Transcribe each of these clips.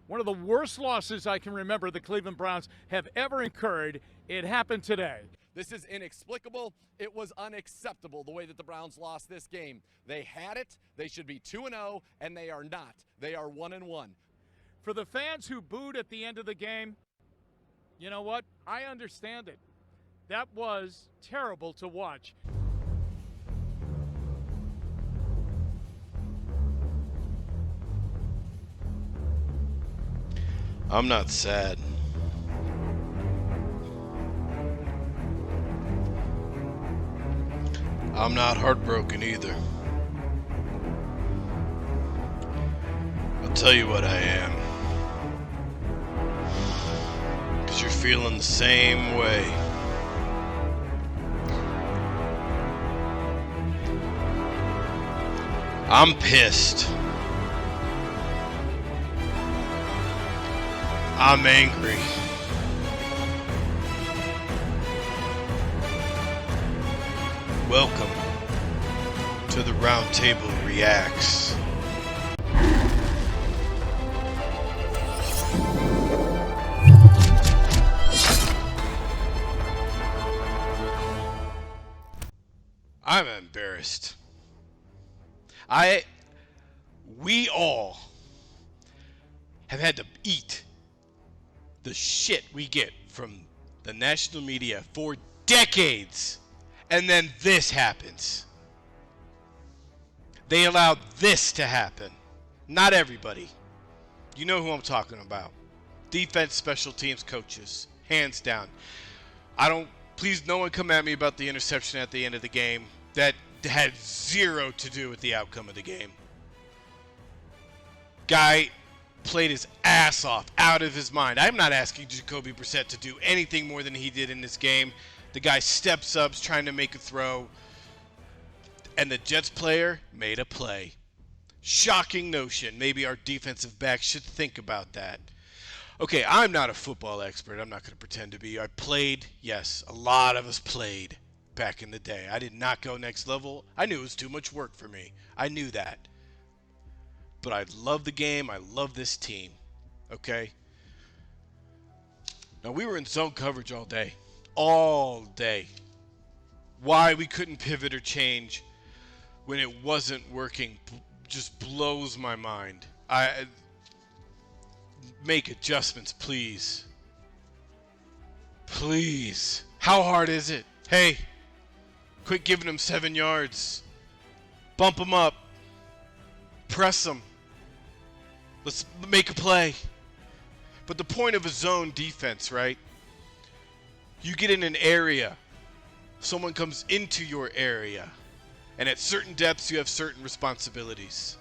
One of the worst losses I can remember the Cleveland Browns have ever incurred. It happened today. This is inexplicable. It was unacceptable the way that the Browns lost this game. They had it. They should be 2-0, and they are not. They are 1-1. For the fans who booed at the end of the game, you know what? I understand it. That was terrible to watch. I'm not sad. I'm not heartbroken either. I'll tell you what I am. 'Cause you're feeling the same way. I'm pissed. I'm angry. Welcome to the Round Table Reacts. I'm embarrassed. We all have had to eat the shit we get from the national media for decades, and then this happens. They allowed this to happen. Not everybody. You know who I'm talking about. Defense, special teams coaches, hands down. Please no one come at me about the interception at the end of the game. That had zero to do with the outcome of the game. Guy played his ass off, out of his mind. I'm not asking Jacoby Brissett to do anything more than he did in this game. The guy steps up, trying to make a throw, and the Jets player made a play. Shocking notion. Maybe our defensive back should think about that. Okay, I'm not a football expert. I'm not going to pretend to be. I played, yes, a lot of us played back in the day. I did not go next level. I knew it was too much work for me. I knew that. But I love the game. I love this team. Okay? Now, we were in zone coverage all day. All day. Why we couldn't pivot or change when it wasn't working just blows my mind. Make adjustments, please. Please. How hard is it? Hey, quit giving them 7 yards. Bump them up. Press them. Let's make a play. But the point of a zone defense, right? You get in an area. Someone comes into your area. And at certain depths, you have certain responsibilities.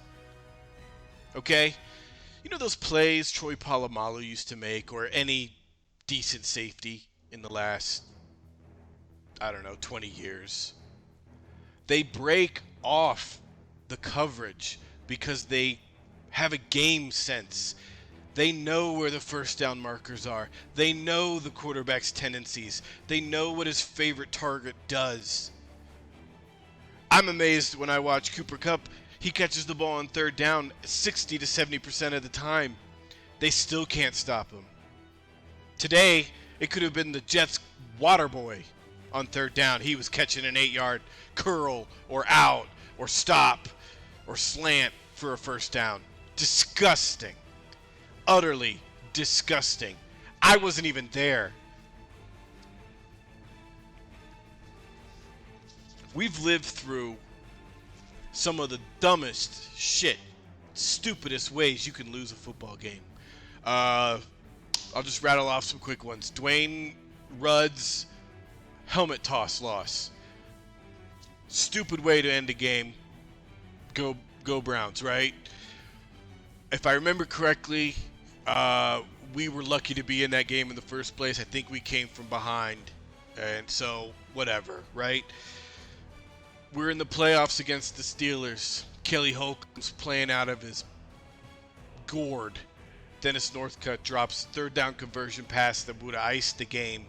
Okay? You know those plays Troy Polamalu used to make, or any decent safety in the last, 20 years? They break off the coverage because they have a game sense. They know where the first down markers are. They know the quarterback's tendencies. They know what his favorite target does. I'm amazed when I watch Cooper Kupp. He catches the ball on third down 60 to 70% of the time. They still can't stop him. Today, it could have been the Jets' water boy on third down. He was catching an 8-yard curl or out or stop or slant for a first down. Disgusting. Utterly disgusting. I wasn't even there. We've lived through some of the dumbest shit, stupidest ways you can lose a football game. I'll just rattle off some quick ones. Dwayne Rudds Helmet Toss loss. Stupid way to end a game. Go Browns, right? If I remember correctly, we were lucky to be in that game in the first place. I think we came from behind, and so whatever, right? We're in the playoffs against the Steelers. Kelly Holcomb's playing out of his gourd. Dennis Northcutt drops third down conversion pass that would have iced the game.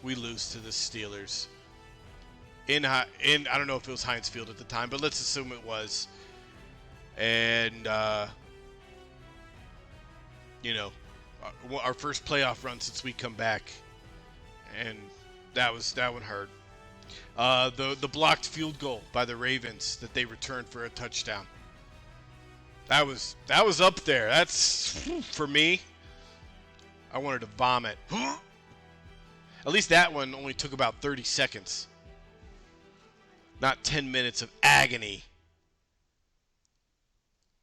We lose to the Steelers. In I don't know if it was Heinz Field at the time, but let's assume it was. And You know, our first playoff run since we come back, and that one hurt. The blocked field goal by the Ravens that they returned for a touchdown. That was up there. That's, for me, I wanted to vomit. At least that one only took about 30 seconds. Not 10 minutes of agony.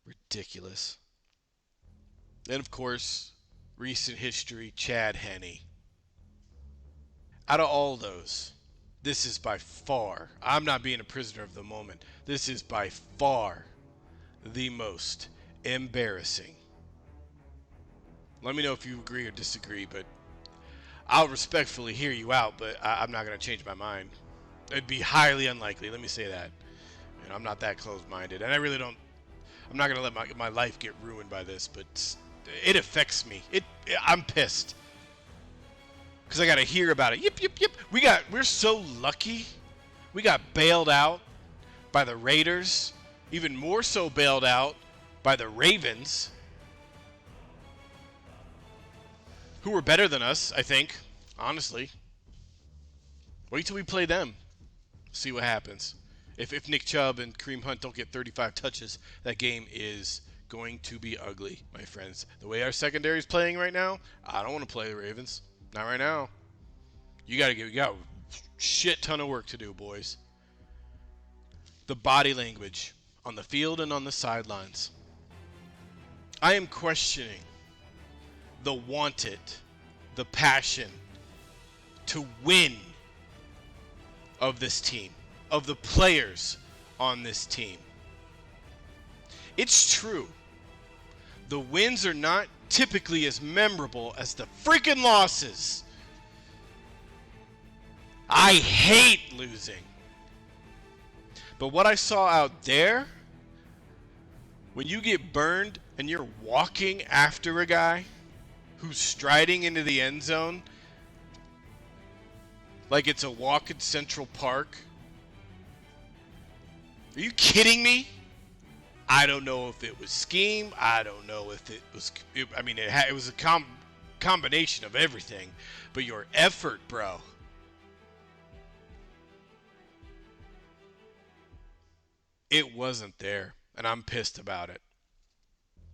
Ridiculous. And of course, recent history, Chad Henne. Out of all those, this is by far, I'm not being a prisoner of the moment, this is by far the most embarrassing. Let me know if you agree or disagree, but I'll respectfully hear you out, but I'm not going to change my mind. It'd be highly unlikely, let me say that. You know, I'm not that closed-minded, and I'm not going to let my life get ruined by this, but it affects me. I'm pissed. Because I got to hear about it. Yip. We're so lucky. We got bailed out by the Raiders. Even more so bailed out by the Ravens. Who were better than us, I think. Honestly. Wait till we play them. See what happens. If Nick Chubb and Kareem Hunt don't get 35 touches, that game is going to be ugly, my friends. The way our secondary is playing right now, I don't want to play the Ravens. Not right now. You got a shit ton of work to do, boys. The body language on the field and on the sidelines. I am questioning the wanted, the passion to win of this team, of the players on this team. It's true. The wins are not typically as memorable as the freaking losses. I hate losing. But what I saw out there, when you get burned and you're walking after a guy who's striding into the end zone like it's a walk in Central Park. Are you kidding me? I don't know if it was scheme. I don't know if it was. It was a combination of everything. But your effort, bro. It wasn't there, and I'm pissed about it.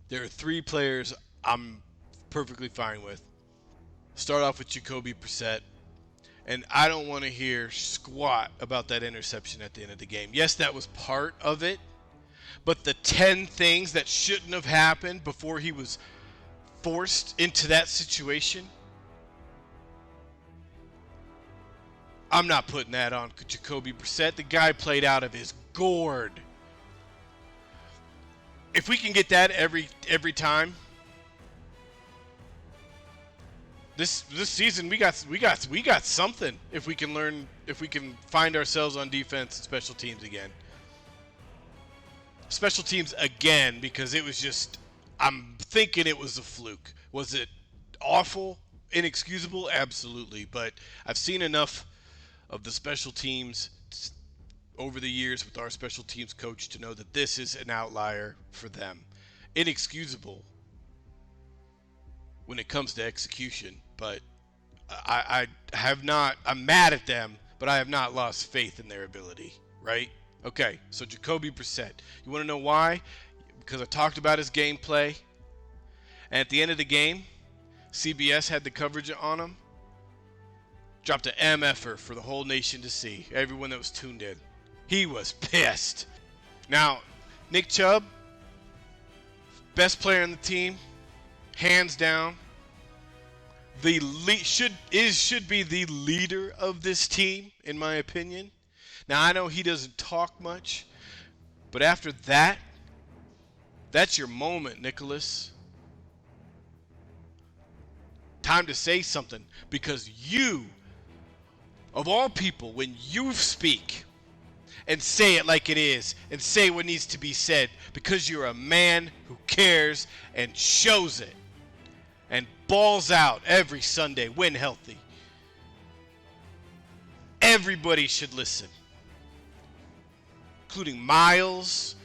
There are 3 players I'm perfectly fine with. Start off with Jacoby Brissett. And I don't want to hear squat about that interception at the end of the game. Yes, that was part of it. But the 10 things that shouldn't have happened before he was forced into that situation, I'm not putting that on Jacoby Brissett. The guy played out of his gourd. If we can get that every time, this season we got something. If we can find ourselves on defense and special teams again. Special teams again, because it was just, I'm thinking it was a fluke. Was it awful, inexcusable? Absolutely. But I've seen enough of the special teams over the years with our special teams coach to know that this is an outlier for them. Inexcusable when it comes to execution, but I'm mad at them, but I have not lost faith in their ability, right? Okay, so Jacoby Brissett. You want to know why? Because I talked about his gameplay. And at the end of the game, CBS had the coverage on him. Dropped an MFer for the whole nation to see. Everyone that was tuned in. He was pissed. Now, Nick Chubb, best player on the team, hands down. Should be the leader of this team, in my opinion. Now, I know he doesn't talk much, but after that, that's your moment, Nicholas. Time to say something, because you, of all people, when you speak and say it like it is and say what needs to be said, because you're a man who cares and shows it and balls out every Sunday when healthy. Everybody should listen. Including Miles.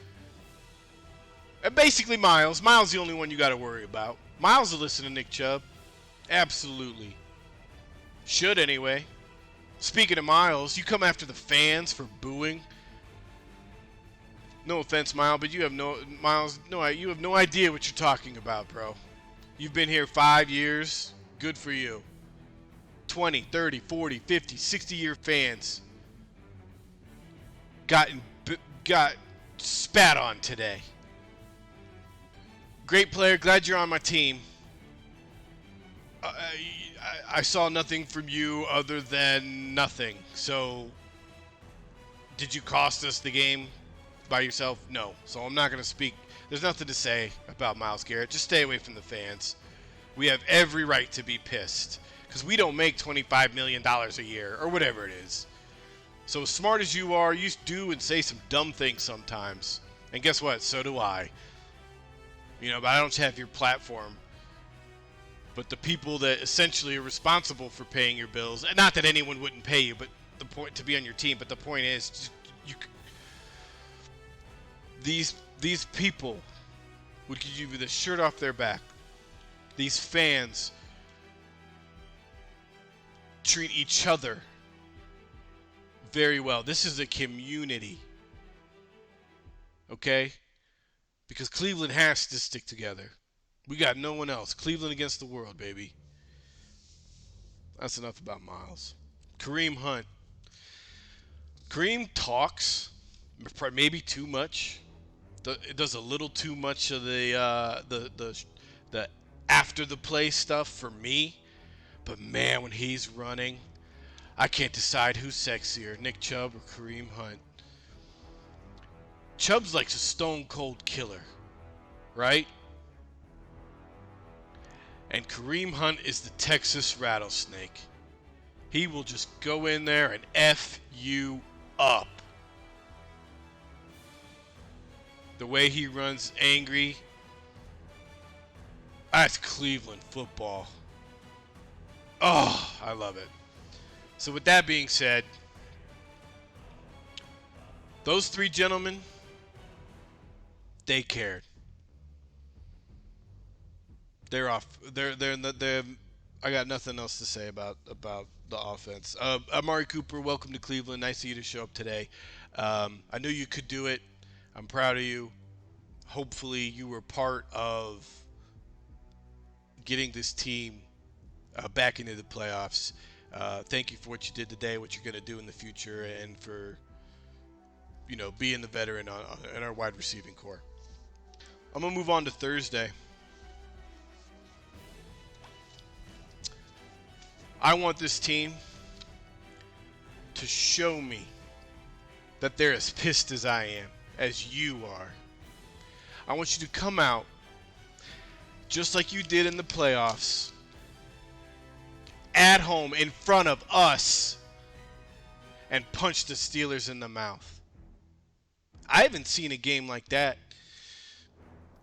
And basically Miles. Miles is the only one you got to worry about. Miles will listen to Nick Chubb. Absolutely. Should anyway. Speaking of Miles, you come after the fans for booing. No offense, Miles, but you have no idea what you're talking about, bro. You've been here 5 years. Good for you. 20, 30, 40, 50, 60-year fans got spat on today. Great player. Glad you're on my team. I saw nothing from you other than nothing. So, did you cost us the game by yourself? No. So I'm not going to speak. There's nothing to say about Myles Garrett. Just stay away from the fans. We have every right to be pissed because we don't make $25 million a year or whatever it is. So as smart as you are, you do and say some dumb things sometimes. And guess what? So do I. But I don't have your platform. But the people that essentially are responsible for paying your bills, and not that anyone wouldn't pay you, but the point to be on your team. But the point is, these people would give you the shirt off their back. These fans treat each other very well. This is a community. Okay? Because Cleveland has to stick together. We got no one else. Cleveland against the world, baby. That's enough about Miles. Kareem Hunt. Kareem talks, maybe too much. It does a little too much of the after the play stuff for me. But man, when he's running, I can't decide who's sexier, Nick Chubb or Kareem Hunt. Chubb's like a stone cold killer, right? And Kareem Hunt is the Texas rattlesnake. He will just go in there and F you up. The way he runs angry. That's Cleveland football. Oh, I love it. So with that being said, those three gentlemen, they cared. They're off. They're I got nothing else to say about the offense. Amari Cooper, welcome to Cleveland. Nice of you to show up today. I knew you could do it. I'm proud of you. Hopefully you were part of getting this team back into the playoffs. Thank you for what you did today, what you're going to do in the future, and for being the veteran in our wide receiving core. I'm going to move on to Thursday. I want this team to show me that they're as pissed as I am, as you are. I want you to come out just like you did in the playoffs, at home in front of us, and punch the Steelers in the mouth. I haven't seen a game like that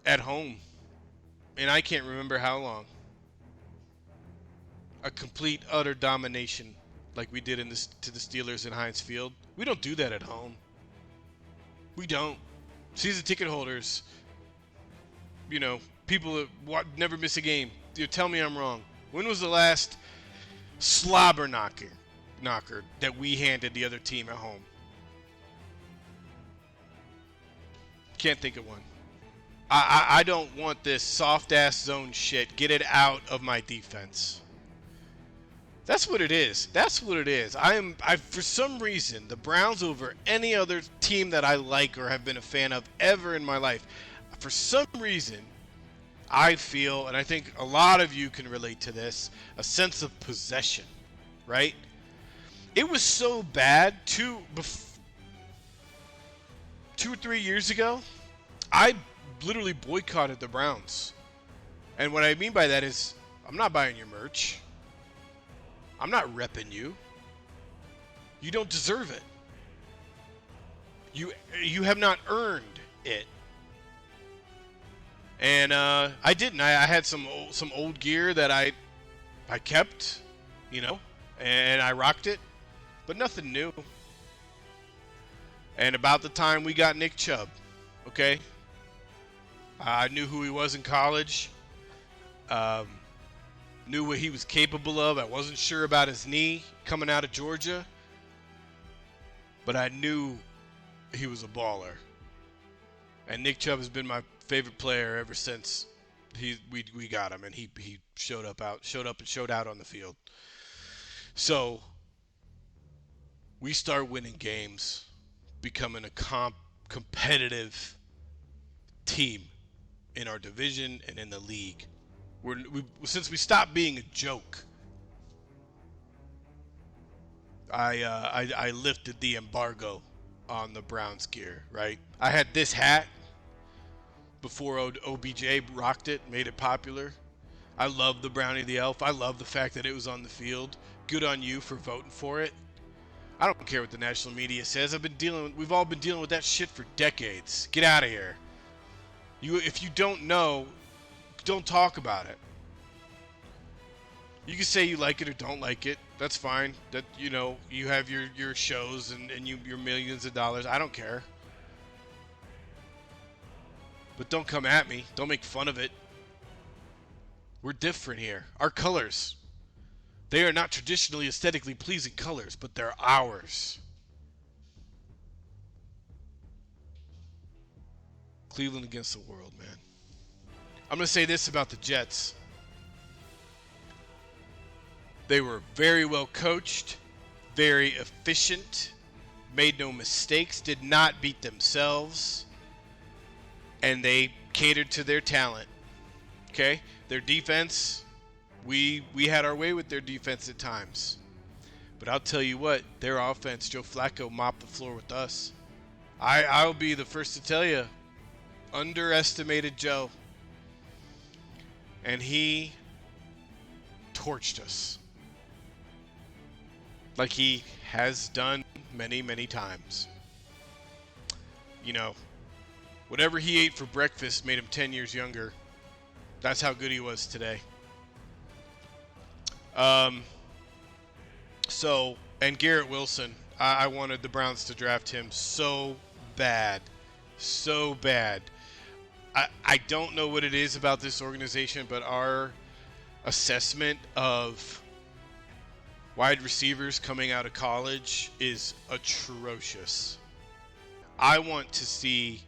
at home, and I can't remember how long. A complete, utter domination like we did to the Steelers in Heinz Field. We don't do that at home. We don't. Season ticket holders, people that never miss a game. Tell me I'm wrong. When was the last slobber knocker that we handed the other team at home? Can't think of one. I don't want this soft-ass zone shit. Get it out of my defense. That's what it is. That's what it is. I for some reason, the Browns over any other team that I like or have been a fan of ever in my life, for some reason, I feel, and I think a lot of you can relate to this, a sense of possession, right? It was so bad 2 or 3 years ago, I literally boycotted the Browns. And what I mean by that is, I'm not buying your merch. I'm not repping you. You don't deserve it. You have not earned it. And I didn't. I had some old gear that I kept, and I rocked it, but nothing new. And about the time we got Nick Chubb, okay? I knew who he was in college. Knew what he was capable of. I wasn't sure about his knee coming out of Georgia, but I knew he was a baller. And Nick Chubb has been my favorite player ever since we got him, and he showed up and showed out on the field. So we start winning games, becoming a competitive team in our division and in the league. Since we stopped being a joke, I lifted the embargo on the Browns gear, right? I had this hat before OBJ rocked it, made it popular. I love the Brownie the Elf. I love the fact that it was on the field. Good on you for voting for it. I don't care what the national media says. We've all been dealing with that shit for decades. Get out of here. If you don't know, don't talk about it. You can say you like it or don't like it. That's fine. That you have your shows and your millions of dollars. I don't care. But don't come at me. Don't make fun of it. We're different here. Our colors. They are not traditionally aesthetically pleasing colors, but they're ours. Cleveland against the world, man. I'm going to say this about the Jets. They were very well coached, very efficient, made no mistakes, did not beat themselves, and they catered to their talent. Okay? Their defense, we had our way with their defense at times. But I'll tell you what, their offense, Joe Flacco mopped the floor with us. I'll be the first to tell you, underestimated Joe. And he torched us. Like he has done many, many times. Whatever he ate for breakfast made him 10 years younger. That's how good he was today. And Garrett Wilson, I wanted the Browns to draft him so bad. So bad. I don't know what it is about this organization, but our assessment of wide receivers coming out of college is atrocious. I want to see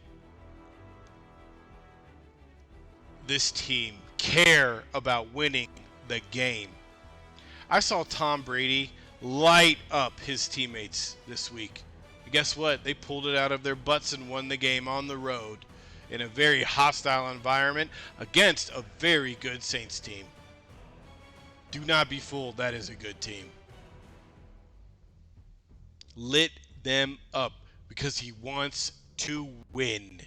this team care about winning the game. I saw Tom Brady light up his teammates this week. And guess what? They pulled it out of their butts and won the game on the road in a very hostile environment against a very good Saints team. Do not be fooled. That is a good team. Lit them up because he wants to win.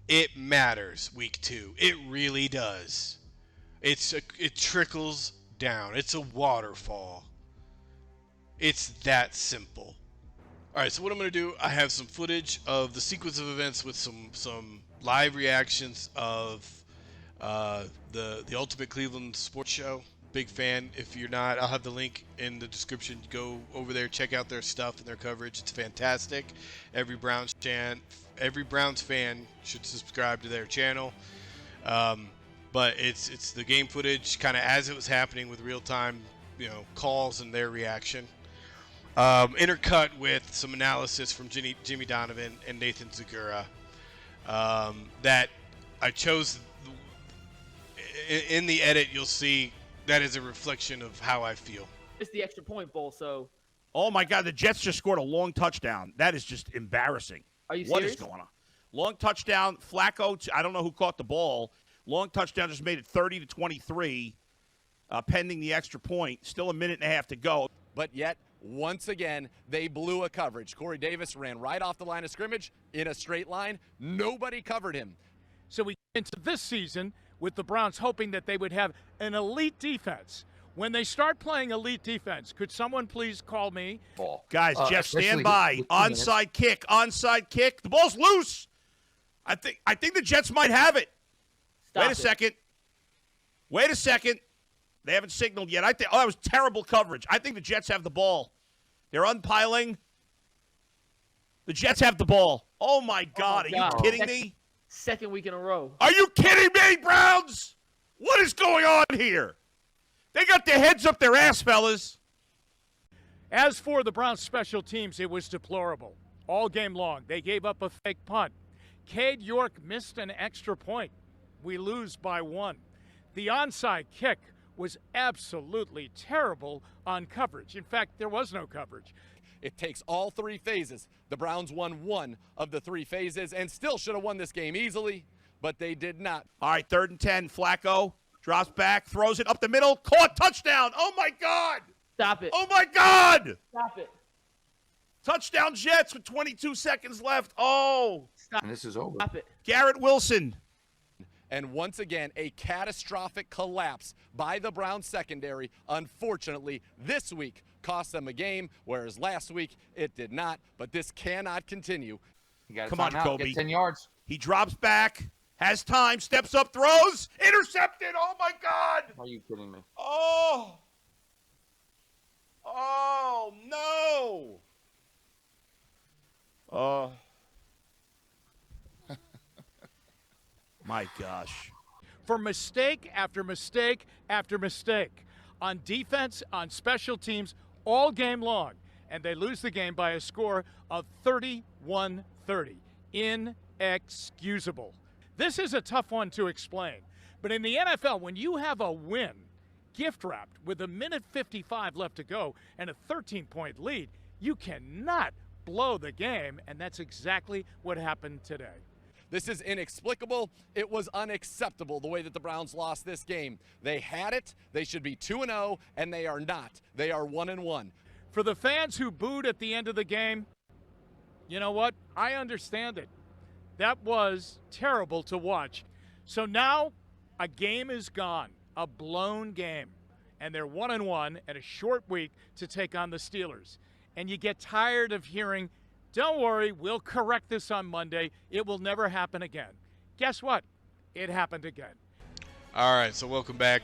It matters week 2. It really does. It trickles down. It's a waterfall. It's that simple. All right, so what I'm going to do, I have some footage of the sequence of events with some live reactions of the Ultimate Cleveland Sports Show. Big fan. If you're not, I'll have the link in the description. Go over there, check out their stuff and their coverage. It's fantastic. Every Browns fan should subscribe to their channel. But it's the game footage kind of as it was happening with real-time, calls and their reaction. Intercut with some analysis from Jimmy Donovan and Nathan Zagura that I chose. In the edit, you'll see that is a reflection of how I feel. It's the extra point bowl, so. Oh, my God. The Jets just scored a long touchdown. That is just embarrassing. Are you What serious? is going on? Long touchdown. Flacco, I don't know who caught the ball. Long touchdown just made it 30-23, pending the extra point. Still a minute and a half to go. But yet, once again, they blew a coverage. Corey Davis ran right off the line of scrimmage in a straight line. Nobody covered him. So we get into this season with the Browns hoping that they would have an elite defense. When they start playing elite defense, could someone please call me? Guys, Jeff, stand by. with 2 minutes. Onside kick. The ball's loose. I think the Jets might have it. Stop Wait a second. They haven't signaled yet. That was terrible coverage. I think the Jets have the ball. They're unpiling. The Jets have the ball. Oh, my God. Are you kidding me? Second week in a row. Are you kidding me, Browns? What is going on here? They got their heads up their ass, fellas. As for the Browns special teams, it was deplorable. All game long, they gave up a fake punt. Cade York missed an extra point. We lose by 1. The onside kick was absolutely terrible on coverage. In fact, there was no coverage. It takes all 3 phases. The Browns won 1 of the 3 phases and still should have won this game easily, but they did not. All right, 3rd and 10. Flacco drops back, throws it up the middle, caught, touchdown. Oh, my God. Stop it. Oh, my God. Stop it. Touchdown Jets with 22 seconds left. Oh. Stop. And this is over. Stop it. Garrett Wilson. And once again, a catastrophic collapse by the Browns secondary, unfortunately, this week cost them a game, whereas last week it did not. But this cannot continue. You got Come on, Kobe. Get 10 yards. He drops back, has time, steps up, throws, intercepted. Oh, my God. Are you kidding me? Oh. Oh, no. Oh. My gosh. For mistake after mistake after mistake on defense, on special teams, all game long. And they lose the game by a score of 31-30. Inexcusable. This is a tough one to explain. But in the NFL, when you have a win, gift-wrapped with 1:55 left to go and a 13-point lead, you cannot blow the game, and that's exactly what happened today. This is inexplicable. It was unacceptable the way that the Browns lost this game. They had it. They should be 2-0, and they are not. They are 1-1. For the fans who booed at the end of the game, you know what? I understand it. That was terrible to watch. So now a game is gone, a blown game, and they're 1-1 and a short week to take on the Steelers. And you get tired of hearing, don't worry, we'll correct this on Monday. It will never happen again. Guess what? It happened again. All right, so welcome back.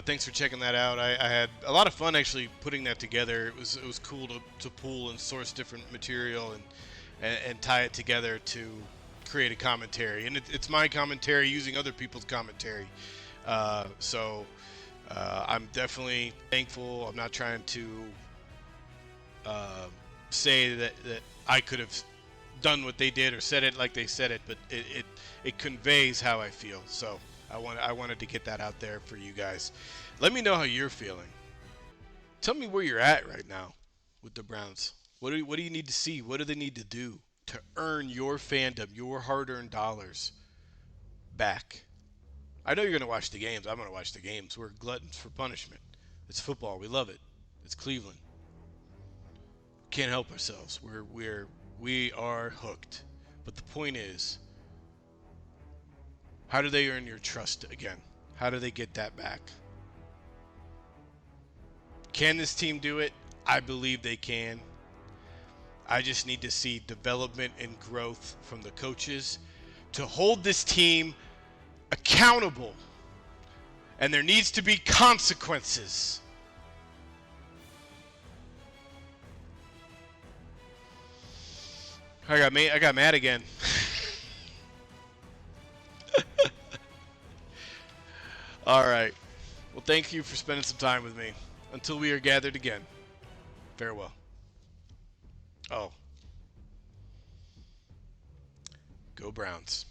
Thanks for checking that out. I had a lot of fun actually putting that together. It was cool to pull and source different material and tie it together to create a commentary. And it's my commentary using other people's commentary. So I'm definitely thankful. I'm not trying to say that I could have done what they did or said it like they said it, but it conveys how I feel. So I wanted to get that out there for you guys. Let me know how you're feeling. Tell me where you're at right now with the Browns. What do you need to see? What do they need to do to earn your fandom, your hard-earned dollars back? I know you're going to watch the games. I'm going to watch the games. We're gluttons for punishment. It's football. We love it. It's Cleveland. Can't help ourselves. We are hooked. But the point is, how do they earn your trust again? How do they get that back? Can this team do it? I believe they can. I just need to see development and growth from the coaches to hold this team accountable. And there needs to be consequences. I got mad again. All right. Well, thank you for spending some time with me. Until we are gathered again, farewell. Oh. Go Browns.